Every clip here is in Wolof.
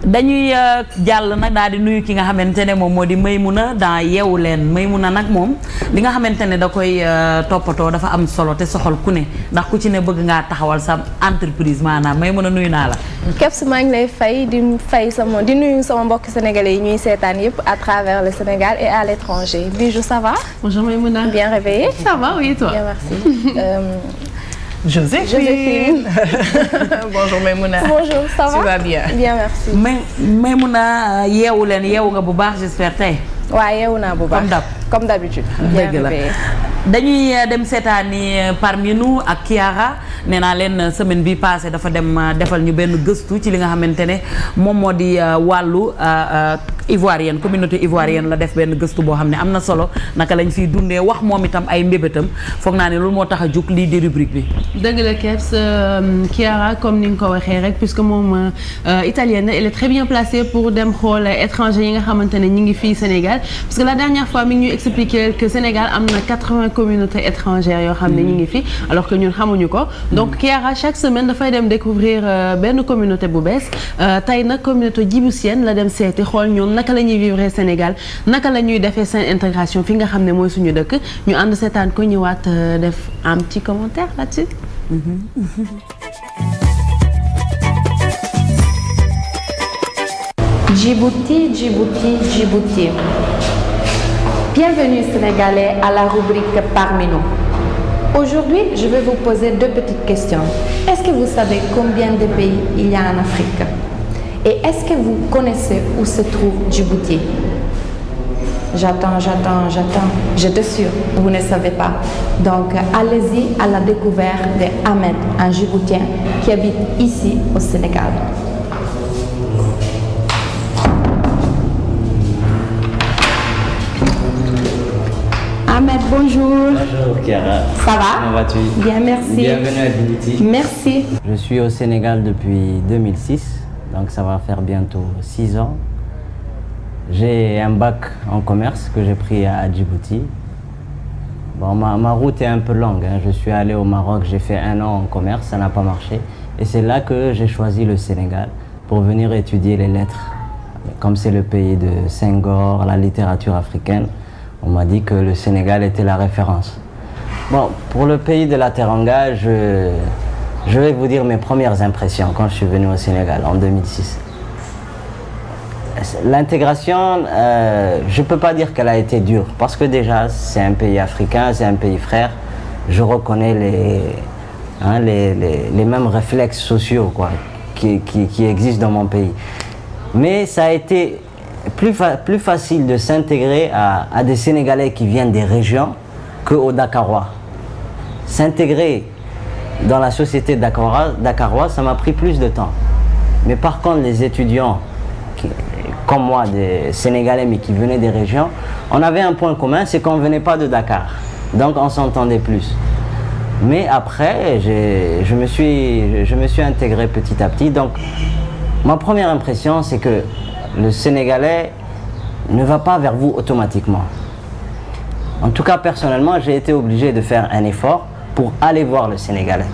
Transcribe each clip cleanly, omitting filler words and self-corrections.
dañuy jàll nag daal di nuyu ki nga xamante ne moom moo di Maymuna dans Yeewu Leen Maymuna nag moom li nga xamante ne da koy toppatoo dafa am solo te soxal ku ne ndax ku ci ne bëgg ngaa taxawal sa entreprise maanaam Maymuna nuyu naa la. Kebs maa ngi lay fay di nuyu sama mbokk sénégalais yi ñuy seetaan yëpp à travers le Sénégal et à l'étranger. Bijou, ça va? Bonjour Maïmouna. Bien réveillée? Ça va, oui, et toi? Bien, merci. Joséphine. Bonjour Maïmouna. Bonjour, ça va? Tu vas bien? Bien, merci. Maymuna yeewu leen yeewu nga bu baax j'espère tey. waaw yeewu naa bu baax comme d'habitude. Bien réveillée. dañuy dem seetaani parmi nous ak Kiara nee naa leen semaine bi passé dafa dem defal ñu benn gëstu ci li nga xamante ne moom moo di wàllu ivoirienne communauté ivoirienne la def benn gëstu boo xam ne am na solo naka lañ fiy dundee wax moom itam ay mbébétam foog naa ne loolu moo tax a jug lii di rubrique bi. dëgg la Kebs Kiara comme ni nga ko waxee rek puisque moom italienne elle est très bien placée pour dem xool étranger yi nga xamante ne ñi ngi fii Sénégal parce que la dernière fois mi ngi ñu expliqué que Sénégal am na 80 communautés étrangères yoo xam ne ñi ngi fi alors que ñun xamuñu ko donc Kiara chaque semaine dafay dem découvrir benn communauté bu bees tey nag communauté djiboutienne la dem seeti xool ñoom naka la ñuy vivre Sénégal naka la ñuy defee seen intégration fi nga xam ne mooy suñu dëkk ñu ànd seetaan ko ñëwaat def un petit commentaire là-dessus. Djibouti, Djibouti, Djibouti. Bienvenue Sénégalais à la rubrique Parmi nous. Aujourd'hui, je vais vous poser deux petites questions. Est-ce que vous savez combien de pays il y a en Afrique? Et est-ce que vous connaissez où se trouve Djibouti? J'attends. Je te sûr, vous ne savez pas. Donc, allez-y à la découverte d'Ahmed, un Djiboutien qui habite ici au Sénégal. Ahmed, bonjour. Bonjour Kiara. Ça va? Comment vas-tu? Bien, merci. Bienvenue à Djibouti. Merci. Je suis au Sénégal depuis 2006, donc ça va faire bientôt 6 ans. J'ai un bac en commerce que j'ai pris à Djibouti. Bon, ma route est un peu longue, hein. Je suis allé au Maroc, j'ai fait 1 an en commerce, ça n'a pas marché. Et c'est là que j'ai choisi le Sénégal pour venir étudier les lettres. Comme c'est le pays de Senghor, la littérature africaine, on m'a dit que le Sénégal était la référence. Bon, pour le pays de la Teranga, je vais vous dire mes premières impressions quand je suis venu au Sénégal en 2006. L'intégration, je ne peux pas dire qu'elle a été dure, parce que déjà, c'est un pays africain, c'est un pays frère. Je reconnais les mêmes réflexes sociaux quoi, qui existent dans mon pays. Mais ça a été plus facile de s'intégrer à des Sénégalais qui viennent des régions qu'aux Dakarois. S'intégrer dans la société dakaroise, ça m'a pris plus de temps. Mais par contre, les étudiants, comme moi, des Sénégalais mais qui venaient des régions, on avait un point commun, c'est qu'on ne venait pas de Dakar. Donc on s'entendait plus. Mais après, je me suis intégré petit à petit. Donc ma première impression, c'est que le Sénégalais ne va pas vers vous automatiquement. En tout cas, personnellement, j'ai été obligé de faire un effort pour aller voir le Sénégalais.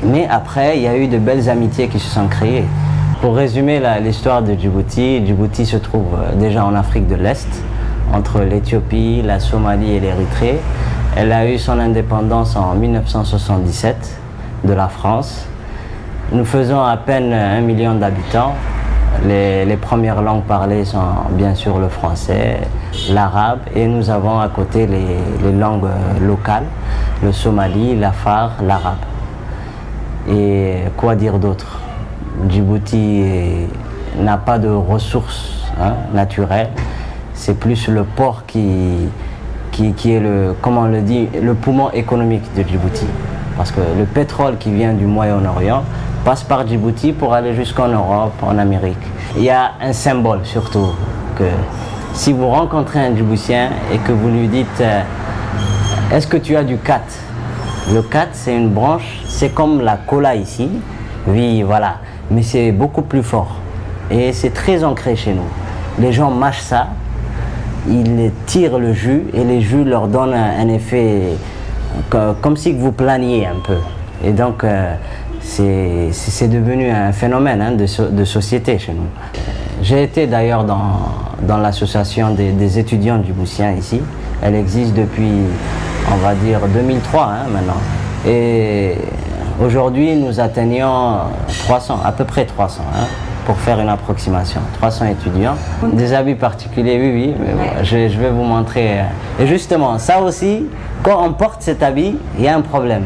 Mais après, il y a eu de belles amitiés qui se sont créées. Pour résumer l'histoire de Djibouti, Djibouti se trouve déjà en Afrique de l'Est, entre l'Éthiopie, la Somalie et l'Érythrée. Elle a eu son indépendance en 1977 de la France. Nous faisons à peine 1 million d'habitants. Les premières langues parlées sont bien sûr le français, l'arabe et nous avons à côté les langues locales, le somali, l'afar, l'arabe. Et quoi dire d'autre? Djibouti n'a pas de ressources naturelles, c'est plus le port qui est comment on le dit, le poumon économique de Djibouti. Parce que le pétrole qui vient du Moyen-Orient passe par Djibouti pour aller jusqu'en Europe, en Amérique. Il y a un symbole surtout, que si vous rencontrez un Djiboutien et que vous lui dites est-ce que tu as du khat? Le khat c'est une branche, c'est comme la cola ici, oui voilà, mais c'est beaucoup plus fort et c'est très ancré chez nous. Les gens mâchent ça, ils tirent le jus et les jus leur donnent un effet comme si vous planiez un peu. Et donc c'est devenu un phénomène hein, de société chez nous. J'ai été d'ailleurs dans l'association des étudiants djiboutiens ici. Elle existe depuis, on va dire, 2003 hein, maintenant. Et aujourd'hui, nous atteignons 300, à peu près 300, hein, pour faire une approximation. 300 étudiants. Des habits particuliers, oui, mais bon, je vais vous montrer. Et justement, ça aussi, quand on porte cet habit, il y a un problème.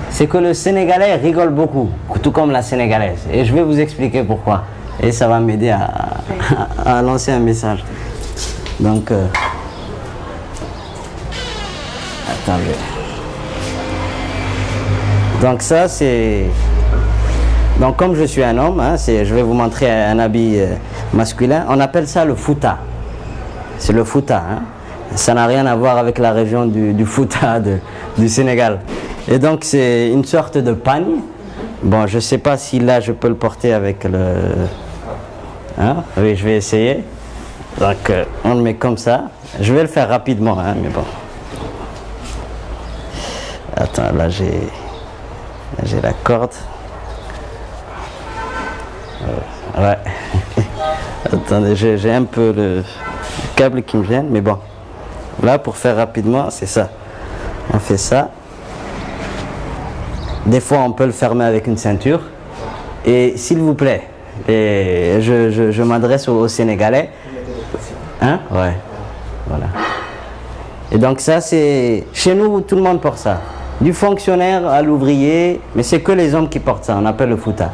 C'est que le Sénégalais rigole beaucoup, tout comme la Sénégalaise. Et je vais vous expliquer pourquoi. Et ça va m'aider à lancer un message. Donc, attendez. Donc ça, c'est... Donc comme je suis un homme, hein, je vais vous montrer un habit masculin. On appelle ça le Fouta. C'est le Fouta. Hein. Ça n'a rien à voir avec la région du Fouta du Sénégal. Et donc c'est une sorte de pagne. Bon, je ne sais pas si là je peux le porter avec le... Hein? Oui, je vais essayer. Donc on le met comme ça. Je vais le faire rapidement, hein, mais bon. Attends, là j'ai la corde. Ouais. Attendez, j'ai un peu le câble qui me vient, mais bon. Là, pour faire rapidement, c'est ça. On fait ça. Des fois, on peut le fermer avec une ceinture. Et s'il vous plaît, je m'adresse aux Sénégalais. Hein? Ouais. Voilà. Et donc ça, c'est... Chez nous, tout le monde porte ça. Du fonctionnaire à l'ouvrier, mais c'est que les hommes qui portent ça. On appelle le Fouta.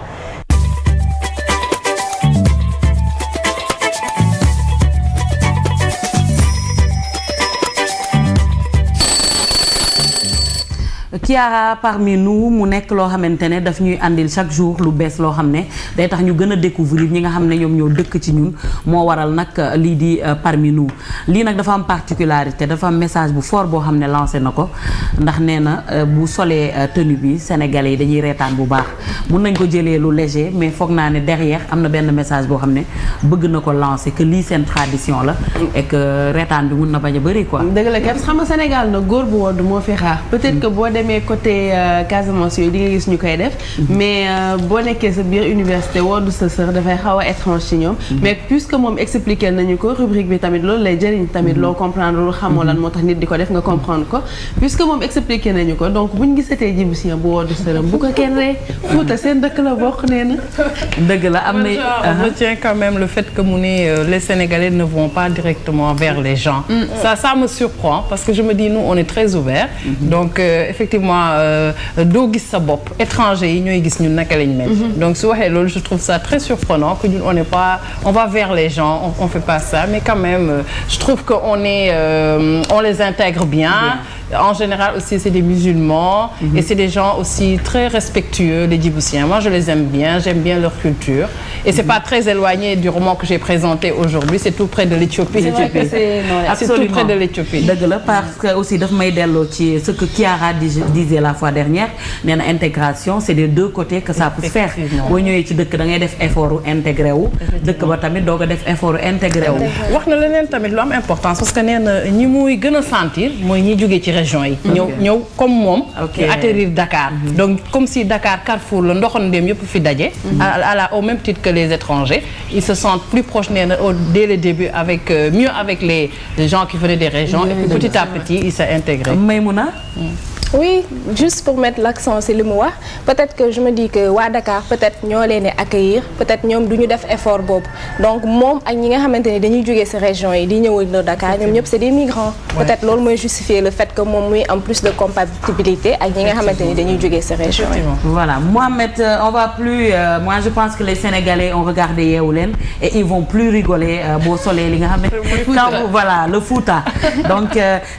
Kiara parmi nous mu nekk loo xamante ne daf ñuy àndil chaque jour lu bees loo xam ne day tax ñu gën a découvrir ñi nga xam ne ñoom ñoo dëkk ci ñun moo waral nag lii di parmi nous lii nag dafa am particularité dafa am message bu fort boo xam ne lancé na ko ndax nee na bu solee tenue bi sénégalais yi dañuy reetaan bu baax mun nañ ko jëlee lu léger mais foog naa ne derrière am na benn message boo xam ne bëgg na ko lancer que lii seen tradition la et que reetaan bi mun na bañ a bëri quoi. dëgg la kat xam nga Sénégal nag góor bu wodd moo fi xaar peut-être que boo demee côté Casamance yooyu di nga gis ñu koy def mais boo nekkee sa biir université woodu sa sœur dafay xaw a étrange ci ñoom mais puisque moom expliqué nañu ko rubrique bi tamit loolu lay jëriñ tamit loo comprendre lu xamoo lan moo tax nit di ko def nga comprendre ko puisque moom expliqué nañu ko donc buñ gisatee djiboutien bu woodu sëram bu ko kenn ree Fouta seen dëkk la bokk nee na dëgg la am na je retiens quand même le fait que mu ne les Sénégalais ne vont pas directement vers les gens ça me surprend parce que je me dis nous on est très ouverts donc effectivement doo gis sa bopp étranger yi ñooy gis ñun naka lañ mel donc su waxee loolu je trouve ça très surprenant que ñun on va vers les gens on fait pas ça mais quand même je trouve que on les intègre bien. En général aussi c'est des musulmans et c'est des gens aussi très respectueux les Djiboutiens. Moi je les aime bien, j'aime bien leur culture et c'est pas très éloigné du roman que j'ai présenté aujourd'hui, c'est tout près de l'Éthiopie. C'est tout près de l'Éthiopie. Dëgg la parce que aussi daf may delloo ci ce que Kiara disait la fois dernière nee na intégration c'est des deux côtés que ça peut se faire. Boo ñëwee ci dëkk da ngay def effort intégré wu dëkk ba tamit doo ko def effort intégré wu. wax na leneen tamit lu am importance parce que nee na ñi muy gën a sentir mooy ñi jógee ci région yi. ñëw comme moom. atterrir Dakar. Donc comme si Dakar Carrefour la ndoxandéem yëpp fi daje. au même titre que les étrangers ils se sentent plus proches nee na dès le début avec mieux avec les gens qui venaient des régions et puis petit à petit ils s'est intégré. Maïmouna. Oui, juste pour mettre l'accent sur le mot, peut-être que je me dis que waa Dakar peut-être ñoo leen accueillir peut-être ñoom du ñu def effort boobu donc moom ak ñi nga xamante ni dañuy jógee ci région yi di ñëw na Dakar ñoom ñëpp c'est des migrants. Peut-être loolu mooy justifier le fait que moom muy en plus de compatibilité ak ñi nga xamante ni dañuy jógee ci région yi. Voilà, Mohamed, on va plus moi je pense que les Sénégalais ont regardé Yeewu Leen et ils vont plus rigoler boo solee li nga xam ne quand voilà le Fouta donc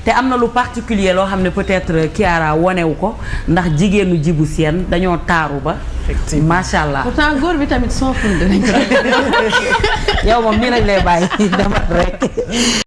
te am na lu particulier loo xam ne peut-être Kiara wanewu ko ndax jigéenu djiboutienne dañoo taaru ba macha allah. pourtant góor bi tamit sooful dinañ ko yow moom nii lañ lay bàyyi demal rek.